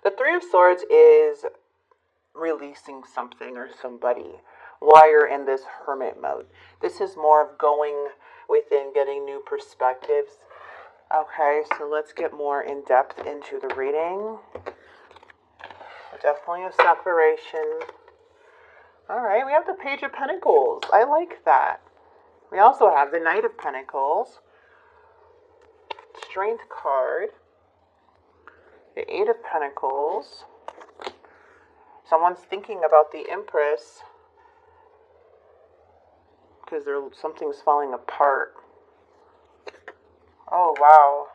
The Three of Swords is releasing something or somebody while you're in this hermit mode. This is more of going within, getting new perspectives. Okay, so let's get more in depth into the reading. Definitely a separation. Alright, we have the Page of Pentacles. I like that. We also have the Knight of Pentacles. Strength card. The Eight of Pentacles. Someone's thinking about the Empress because something's falling apart. Oh, wow.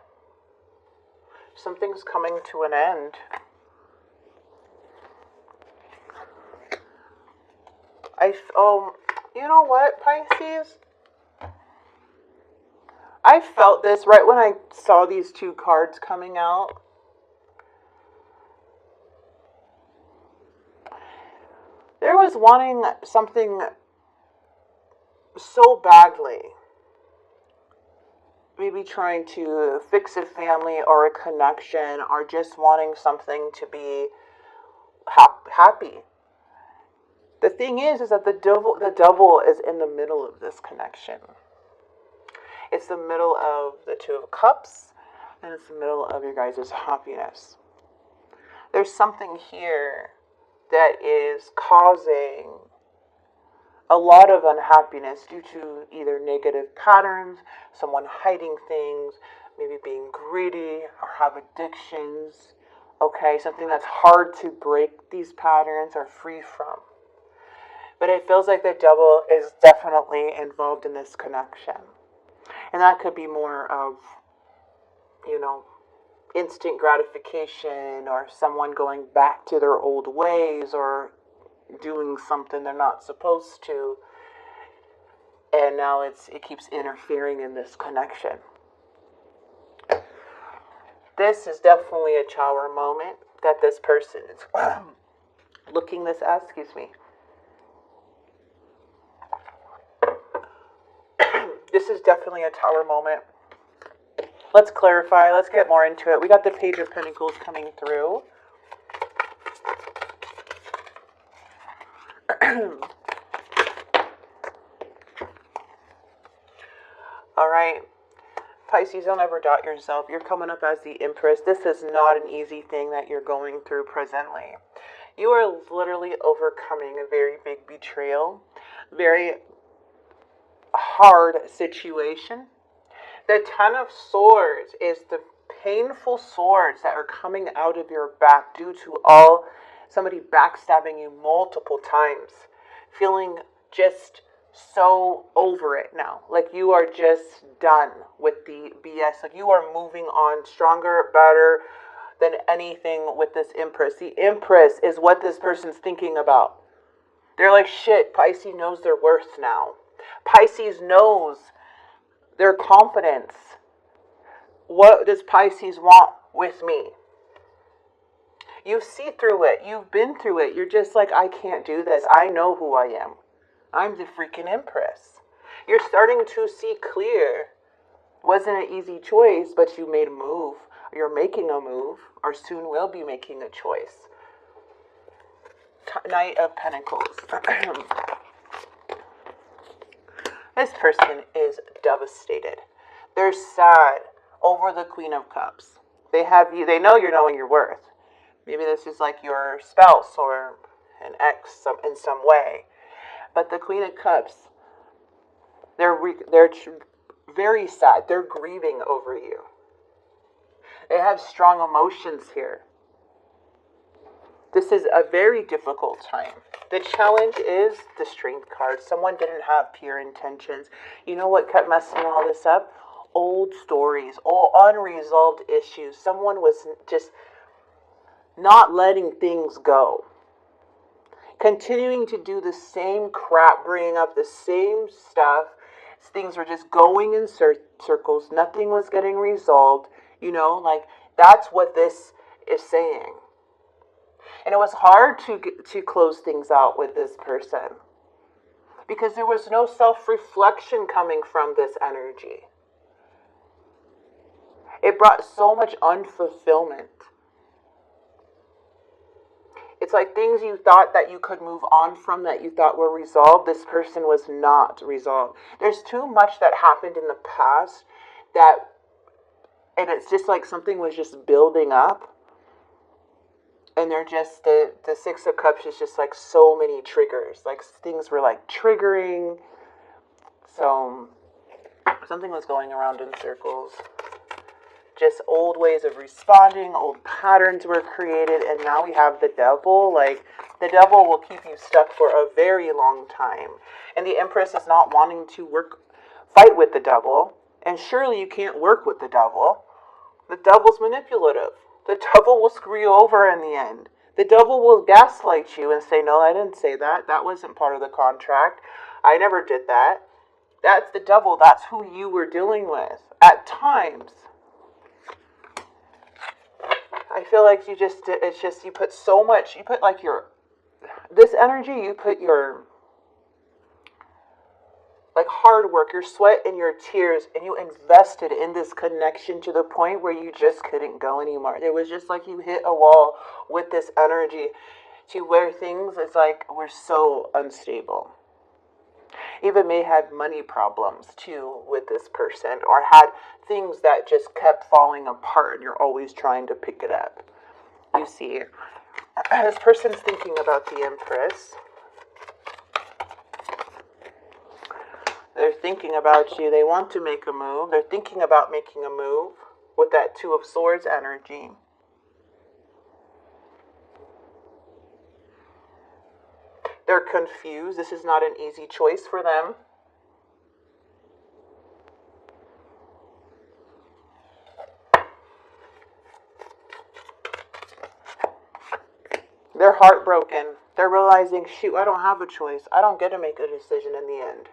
Something's coming to an end. You know what, Pisces? I felt this right when I saw these two cards coming out. There was wanting something so badly. Maybe trying to fix a family or a connection, or just wanting something to be happy. The thing is that the devil is in the middle of this connection. It's the middle of the Two of Cups, and it's the middle of your guys' happiness. There's something here that is causing a lot of unhappiness due to either negative patterns, someone hiding things, maybe being greedy or have addictions. Okay, something that's hard to break these patterns or free from. But it feels like the devil is definitely involved in this connection. And that could be more of, instant gratification, or someone going back to their old ways, or doing something they're not supposed to. And now it keeps interfering in this connection. This is definitely a Tower moment that this person is looking this as, This is definitely a Tower moment. Let's clarify. Let's get more into it. We got the Page of Pentacles coming through. All right. Pisces, don't ever doubt yourself. You're coming up as the Empress. This is not an easy thing that you're going through presently. You are literally overcoming a very big betrayal. Very hard situation. The Ten of Swords is the painful swords that are coming out of your back due to somebody backstabbing you multiple times. Feeling just so over it now. Like you are just done with the BS. Like you are moving on stronger, better than anything with this Empress. The Empress is what this person's thinking about. They're like, shit, Pisces knows their worth now. Pisces knows their confidence. What does Pisces want with me? You see through it. You've been through it. You're just like, I can't do this. I know who I am. I'm the freaking Empress. You're starting to see clear. Wasn't an easy choice, but you made a move. You're making a move, or soon will be making a choice. Knight of Pentacles. This person is devastated. They're sad over the Queen of Cups. They know you're knowing your worth. Maybe this is like your spouse or an ex in some way. But the Queen of Cups, they're very sad. They're grieving over you. They have strong emotions here. This is a very difficult time. The challenge is the Strength card. Someone didn't have pure intentions. You know what kept messing all this up? Old stories, all unresolved issues. Someone was just not letting things go. Continuing to do the same crap, bringing up the same stuff. Things were just going in circles. Nothing was getting resolved. That's what this is saying. And it was hard to close things out with this person because there was no self-reflection coming from this energy. It brought so much unfulfillment. It's like things you thought that you could move on from, that you thought were resolved, this person was not resolved. There's too much that happened in the past and it's just like something was just building up. And they're just, the Six of Cups is just like so many triggers. Like things were like triggering. So something was going around in circles. Just old ways of responding, old patterns were created, and now we have the devil. Like, the devil will keep you stuck for a very long time. And the Empress is not wanting to fight with the devil. And surely you can't work with the devil. The devil's manipulative. The devil will screw you over in the end. The devil will gaslight you and say, no, I didn't say that. That wasn't part of the contract. I never did that. That's the devil. That's who you were dealing with. At times, I feel like you put so much, you put like this energy, you put your like hard work, your sweat and your tears, and you invested in this connection to the point where you just couldn't go anymore. It was just like you hit a wall with this energy to where things, it's like, we're so unstable. Even may have money problems too with this person, or had things that just kept falling apart and you're always trying to pick it up. You see, this person's thinking about the Empress. They're thinking about you. They want to make a move. They're thinking about making a move with that Two of Swords energy. They're confused. This is not an easy choice for them. They're heartbroken. They're realizing, shoot, I don't have a choice. I don't get to make a decision in the end.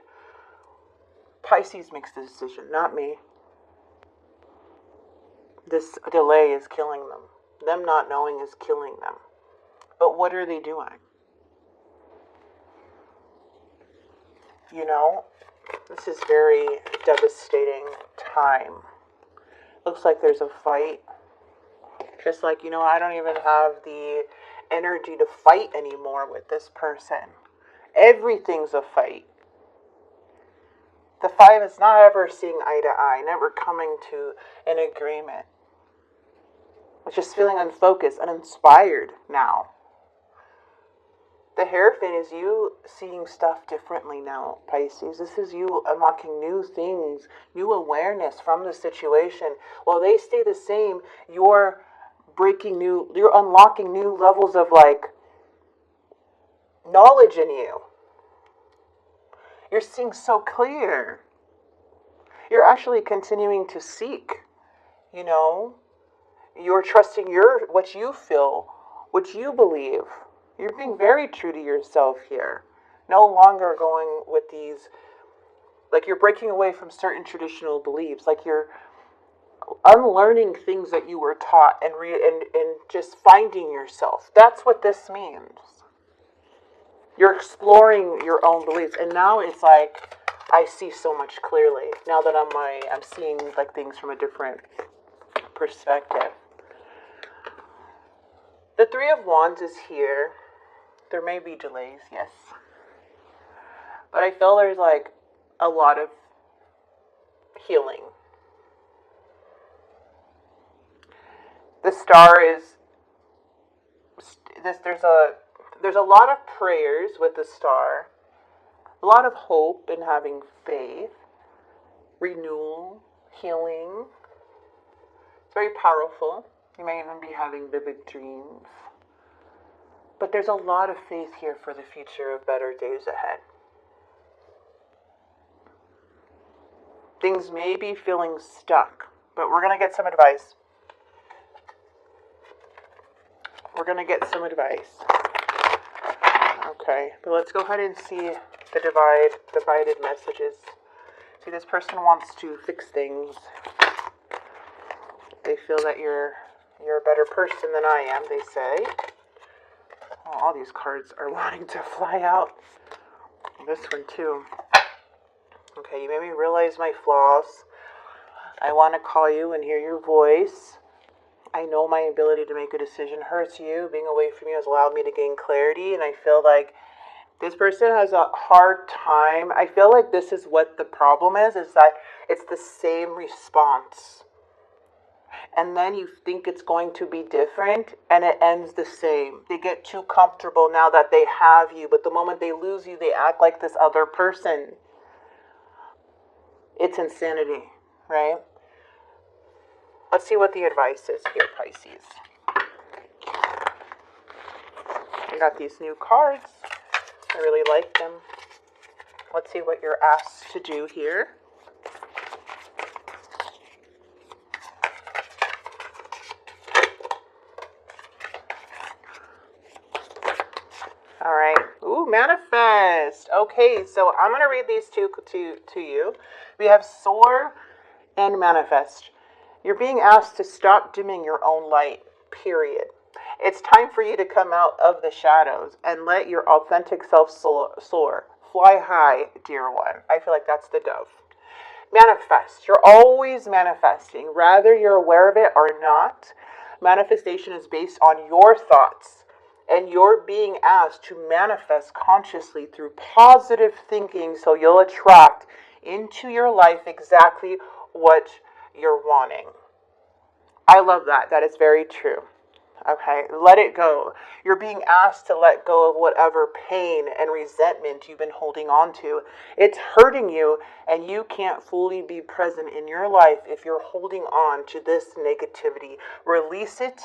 Pisces makes the decision, not me. This delay is killing them. Them not knowing is killing them. But what are they doing? You know, this is very devastating time. Looks like there's a fight. Just like, I don't even have the energy to fight anymore with this person. Everything's a fight. The Five is not ever seeing eye to eye, never coming to an agreement. It's just feeling unfocused, uninspired now. The Hierophant is you seeing stuff differently now, Pisces. This is you unlocking new things, new awareness from the situation. While they stay the same, you're unlocking new levels of knowledge in you. You're seeing so clear. You're actually continuing to seek, You're trusting what you feel, what you believe. You're being very true to yourself here. No longer going with these, you're breaking away from certain traditional beliefs. You're unlearning things that you were taught and just finding yourself. That's what this means. You're exploring your own beliefs. And now it's like, I see so much clearly. Now that I'm seeing things from a different perspective. The Three of Wands is here. There may be delays, yes. But I feel there's a lot of healing. The Star is there's a lot of prayers with the Star. A lot of hope and having faith. Renewal, healing. It's very powerful. You may even be having vivid dreams. But there's a lot of faith here for the future of better days ahead. Things may be feeling stuck, but we're going to get some advice. We're going to get some advice. Okay, but let's go ahead and see the divided messages. See, this person wants to fix things. They feel that you're a better person than I am, they say. Oh, all these cards are wanting to fly out. This one too. Okay, you made me realize my flaws. I want to call you and hear your voice. I know my ability to make a decision hurts you. Being away from you has allowed me to gain clarity, and I feel like this person has a hard time. I feel like this is what the problem is that it's the same response. And then you think it's going to be different, and it ends the same. They get too comfortable now that they have you, but the moment they lose you, they act like this other person. It's insanity, right? Let's see what the advice is here, Pisces. I got these new cards. I really like them. Let's see what you're asked to do here. All right. Ooh, manifest. Okay, so I'm going to read these two to you. We have soar and manifest. You're being asked to stop dimming your own light, period. It's time for you to come out of the shadows and let your authentic self soar. Fly high, dear one. I feel like that's the dove. Manifest. You're always manifesting, whether you're aware of it or not. Manifestation is based on your thoughts, and you're being asked to manifest consciously through positive thinking, so you'll attract into your life exactly what you're wanting. I love that. That is very true. Okay, let it go. You're being asked to let go of whatever pain and resentment you've been holding on to. It's hurting you, and you can't fully be present in your life if you're holding on to this negativity. Release it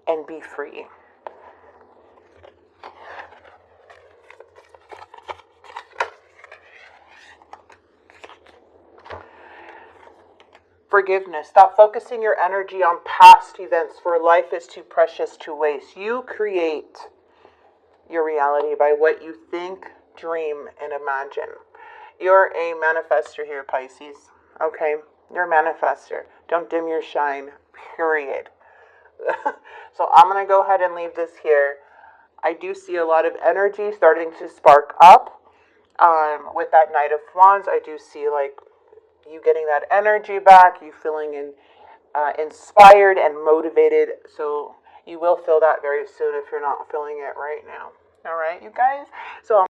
and be free. Forgiveness. Stop focusing your energy on past events, for life is too precious to waste. You create your reality by what you think, dream, and imagine. You're a manifester here, Pisces. Okay? You're a manifester. Don't dim your shine, period. So I'm going to go ahead and leave this here. I do see a lot of energy starting to spark up. With that Knight of Wands, I do see like you getting that energy back, you feeling inspired and motivated. So you will feel that very soon if you're not feeling it right now. All right, you guys? So